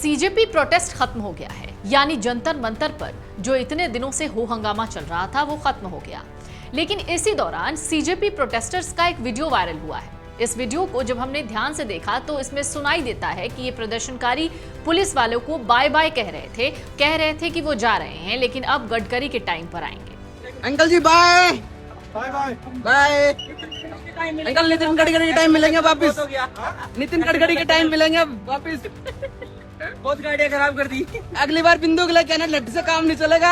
CJP protest खत्म हो गया है, यानी जंतर मंतर पर जो इतने दिनों से हो हंगामा चल रहा था वो खत्म हो गया। लेकिन इसी दौरान सीजेपी प्रोटेस्टर्स का एक वीडियो वायरल हुआ है। इस वीडियो को जब हमने ध्यान से देखा तो इसमें सुनाई देता है कि ये प्रदर्शनकारी पुलिस वालों को बाय बाय कह रहे थे कि वो जा रहे हैं, लेकिन अब गडकरी के टाइम पर आएंगे। Uncle ji bye bye bye bye. Uncle Nitin Gadkari के टाइम मिलेंगे वापस। नितिन गडकरी के टाइम मिलेंगे वापस। बहुत गाड़ियां खराब कर दी। अगली बार बिंदु के लिए कहना लड्डू से काम नहीं चलेगा।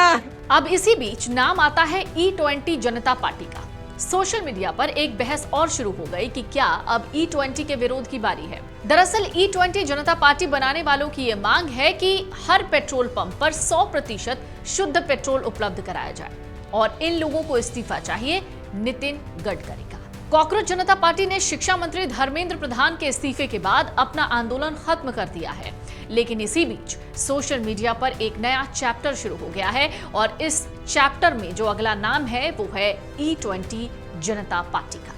अब इसी बीच नाम आता है E20 जनता पार्टी का। सोशल मीडिया पर एक बहस और शुरू हो गई कि क्या अब E20 के विरोध की बारी है। दरअसल E20 जनता पार्टी बनाने वालों की ये मांग है कि हर पेट्रोल पंप पर 100% शुद्ध पेट्रोल उपलब्ध कराया जाए और इन लोगों को इस्तीफा चाहिए नितिन गडकरी का। कॉकरोच जनता पार्टी ने शिक्षा मंत्री धर्मेंद्र प्रधान के इस्तीफे के बाद अपना आंदोलन खत्म कर दिया है, लेकिन इसी बीच सोशल मीडिया पर एक नया चैप्टर शुरू हो गया है और इस चैप्टर में जो अगला नाम है वो है E20 जनता पार्टी का।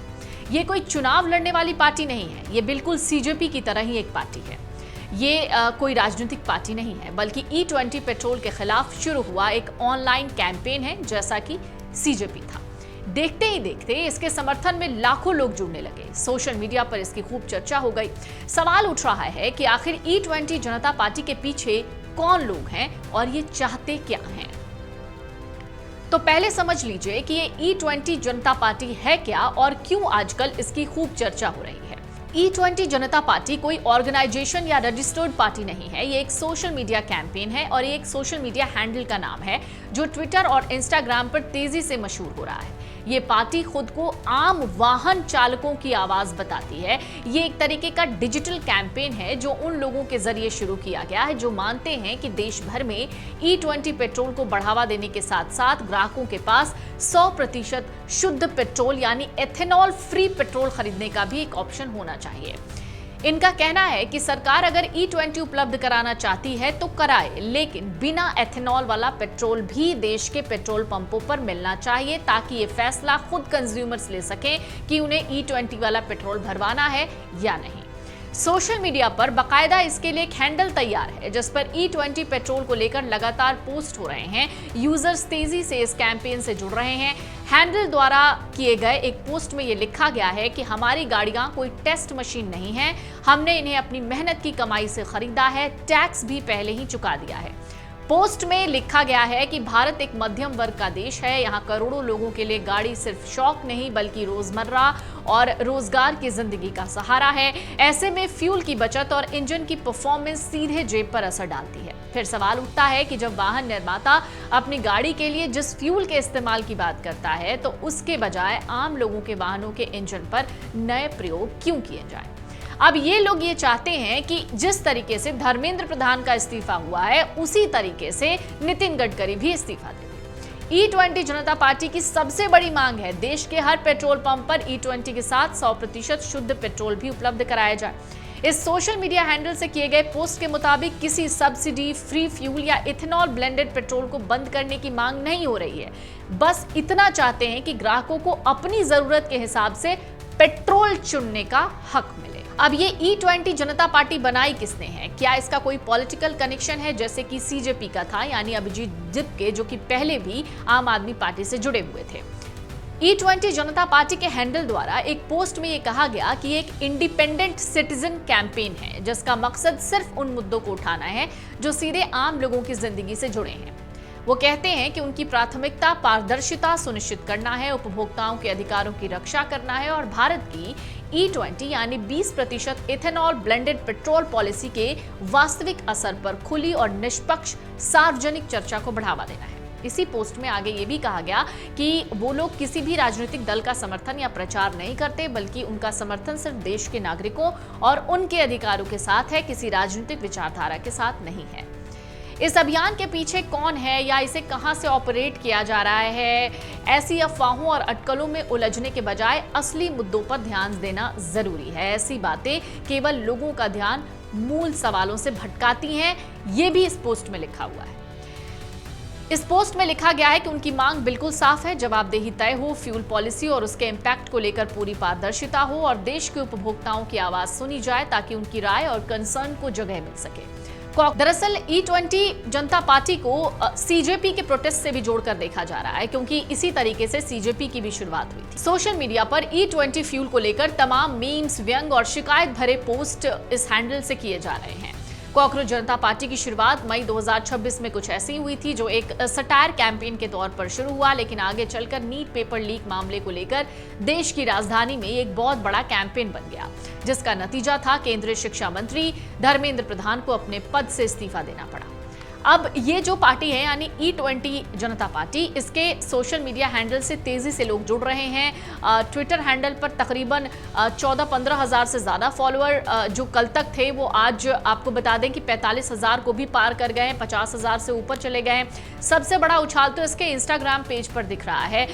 ये कोई चुनाव लड़ने वाली पार्टी नहीं है, ये बिल्कुल सीजेपी की तरह ही एक पार्टी है। ये कोई राजनीतिक पार्टी नहीं है, बल्कि E20 पेट्रोल के खिलाफ शुरू हुआ एक ऑनलाइन कैंपेन है, जैसा कि सीजेपी था। देखते ही देखते इसके समर्थन में लाखों लोग जुड़ने लगे। सोशल मीडिया पर इसकी खूब चर्चा हो गई। सवाल उठ रहा है कि आखिर E20 जनता पार्टी के पीछे कौन लोग हैं और ये चाहते क्या हैं। तो पहले समझ लीजिए कि ये E20 जनता पार्टी है क्या और क्यों आजकल इसकी खूब चर्चा हो रही है। E20 जनता पार्टी कोई ऑर्गेनाइजेशन या रजिस्टर्ड पार्टी नहीं है, ये एक सोशल मीडिया कैंपेन है और ये एक सोशल मीडिया हैंडल का नाम है जो ट्विटर और इंस्टाग्राम पर तेजी से मशहूर हो रहा है। ये पार्टी खुद को आम वाहन चालकों की आवाज बताती है। ये एक तरीके का डिजिटल कैंपेन है जो उन लोगों के जरिए शुरू किया गया है जो मानते हैं कि देश भर में E20 पेट्रोल को बढ़ावा देने के साथ साथ ग्राहकों के पास 100% शुद्ध पेट्रोल यानी एथेनॉल फ्री पेट्रोल खरीदने का भी एक ऑप्शन होना चाहिए। इनका कहना है कि सरकार अगर E20 उपलब्ध कराना चाहती है तो कराए, लेकिन बिना एथेनॉल वाला पेट्रोल भी देश के पेट्रोल पंपों पर मिलना चाहिए ताकि ये फैसला खुद कंज्यूमर्स ले सकें कि उन्हें E20 वाला पेट्रोल भरवाना है या नहीं। सोशल मीडिया पर बकायदा इसके लिए एक हैंडल तैयार है जिस पर E20 पेट्रोल को लेकर लगातार पोस्ट हो रहे हैं। यूजर्स तेजी से इस कैंपेन से जुड़ रहे हैं। हैंडल द्वारा किए गए एक पोस्ट में ये लिखा गया है कि हमारी गाड़ियां कोई टेस्ट मशीन नहीं है, हमने इन्हें अपनी मेहनत की कमाई से खरीदा है, टैक्स भी पहले ही चुका दिया है। पोस्ट में लिखा गया है कि भारत एक मध्यम वर्ग का देश है, यहाँ करोड़ों लोगों के लिए गाड़ी सिर्फ शौक नहीं बल्कि रोजमर्रा और रोजगार की जिंदगी का सहारा है। ऐसे में फ्यूल की बचत और इंजन की परफॉर्मेंस सीधे जेब पर असर डालती है। फिर सवाल उठता है कि जब वाहन निर्माता अपनी गाड़ी के लिए जिस फ्यूल के इस्तेमाल की बात करता है तो उसके बजाय आम लोगों के वाहनों के इंजन पर नए प्रयोग क्यों किए जाए। अब ये लोग ये चाहते हैं कि जिस तरीके से धर्मेंद्र प्रधान का इस्तीफा हुआ है उसी तरीके से नितिन गडकरी भी इस्तीफा दे। E20 जनता पार्टी की सबसे बड़ी मांग है देश के हर पेट्रोल पंप पर E20 के साथ 100% शुद्ध पेट्रोल भी उपलब्ध कराया जाए। इस सोशल मीडिया हैंडल से किए गए पोस्ट के मुताबिक किसी सब्सिडी, फ्री फ्यूल या इथेनॉल ब्लेंडेड पेट्रोल को बंद करने की मांग नहीं हो रही है। बस इतना चाहते हैं कि ग्राहकों को अपनी जरूरत के हिसाब से पेट्रोल चुनने का हक मिले। अब ये E20 जनता पार्टी बनाई किसने है? क्या इसका कोई पॉलिटिकल कनेक्शन है जैसे कि सीजेपी का था, यानी अभिजीत जिपके, जो कि पहले भी आम आदमी पार्टी से जुड़े हुए थे। E20 जनता पार्टी के हैंडल द्वारा एक पोस्ट में ये कहा गया कि एक इंडिपेंडेंट सिटीजन कैंपेन है जिसका मकसद सिर्फ उन मुद्दों को उठाना है जो सीधे आम लोगों की जिंदगी से जुड़े हैं। वो कहते हैं कि उनकी प्राथमिकता पारदर्शिता सुनिश्चित करना है, उपभोक्ताओं के अधिकारों की रक्षा करना है और भारत की E20 यानी 20% इथेनॉल ब्लेंडेड पेट्रोल पॉलिसी के वास्तविक असर पर खुली और निष्पक्ष सार्वजनिक चर्चा को बढ़ावा देना है। इसी पोस्ट में आगे ये भी कहा गया कि वो लोग किसी भी राजनीतिक दल का समर्थन या प्रचार नहीं करते, बल्कि उनका समर्थन सिर्फ देश के नागरिकों और उनके अधिकारों के साथ है, किसी राजनीतिक विचारधारा के साथ नहीं है। इस अभियान के पीछे कौन है या इसे कहां से ऑपरेट किया जा रहा है, ऐसी अफवाहों और अटकलों में उलझने के बजाय असली मुद्दों पर ध्यान देना जरूरी है। ऐसी बातें केवल लोगों का ध्यान मूल सवालों से भटकाती हैं, ये भी इस पोस्ट में लिखा हुआ है। इस पोस्ट में लिखा गया है कि उनकी मांग बिल्कुल साफ है, जवाबदेही तय हो, फ्यूल पॉलिसी और उसके इम्पैक्ट को लेकर पूरी पारदर्शिता हो और देश के उपभोक्ताओं की आवाज सुनी जाए ताकि उनकी राय और कंसर्न को जगह मिल सके। दरअसल E20 जनता पार्टी को सीजेपी के प्रोटेस्ट से भी जोड़कर देखा जा रहा है, क्योंकि इसी तरीके से सीजेपी की भी शुरुआत हुई थी। सोशल मीडिया पर E20 फ्यूल को लेकर तमाम मीम्स, व्यंग और शिकायत भरे पोस्ट इस हैंडल से किए जा रहे हैं। कॉकरोच जनता पार्टी की शुरुआत मई 2026 में कुछ ऐसी हुई थी, जो एक सटायर कैंपेन के तौर पर शुरू हुआ, लेकिन आगे चलकर नीट पेपर लीक मामले को लेकर देश की राजधानी में एक बहुत बड़ा कैंपेन बन गया, जिसका नतीजा था केंद्रीय शिक्षा मंत्री धर्मेंद्र प्रधान को अपने पद से इस्तीफा देना पड़ा। अब ये जो पार्टी है यानी E20 जनता पार्टी, इसके सोशल मीडिया हैंडल से तेजी से लोग जुड़ रहे हैं। ट्विटर हैंडल पर तकरीबन 14-15 हज़ार से ज़्यादा फॉलोअर जो कल तक थे, वो आज आपको बता दें कि 45 हज़ार को भी पार कर गए हैं, 50 हज़ार से ऊपर चले गए हैं। सबसे बड़ा उछाल तो इसके इंस्टाग्राम पेज पर दिख रहा है।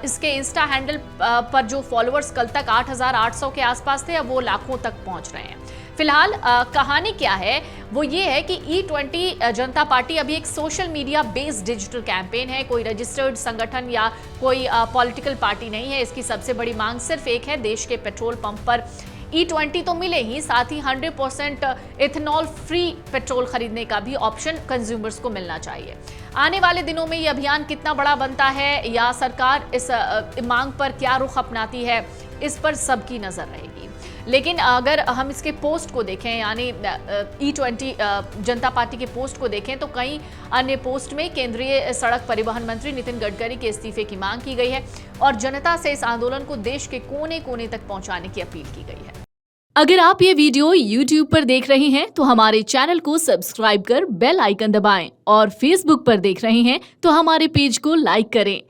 इसके इंस्टा हैंडल पर जो फॉलोअर्स कल तक 8,800 के आसपास थे, अब वो लाखों तक पहुंच रहे हैं। फिलहाल कहानी क्या है, वो ये है कि E20 जनता पार्टी अभी एक social media based digital campaign है, कोई रजिस्टर्ड संगठन या कोई पॉलिटिकल पार्टी नहीं है। इसकी सबसे बड़ी मांग सिर्फ एक है, देश के पेट्रोल पंप पर E20 तो मिले ही, साथ ही 100% इथेनॉल फ्री पेट्रोल खरीदने का भी ऑप्शन कंज्यूमर्स को मिलना चाहिए। आने वाले दिनों में ये अभियान कितना बड़ा बनता है या सरकार इस मांग पर क्या रुख अपनाती है, इस पर सबकी नजर रहेगी। लेकिन अगर हम इसके पोस्ट को देखें, यानी E20 जनता पार्टी के पोस्ट को देखें, तो कई अन्य पोस्ट में केंद्रीय सड़क परिवहन मंत्री नितिन गडकरी के इस्तीफे की मांग की गई है और जनता से इस आंदोलन को देश के कोने कोने तक पहुंचाने की अपील की गई है। अगर आप ये वीडियो YouTube पर देख रहे हैं तो हमारे चैनल को सब्सक्राइब कर बेल आइकन दबाएं और Facebook पर देख रहे हैं तो हमारे पेज को लाइक करें।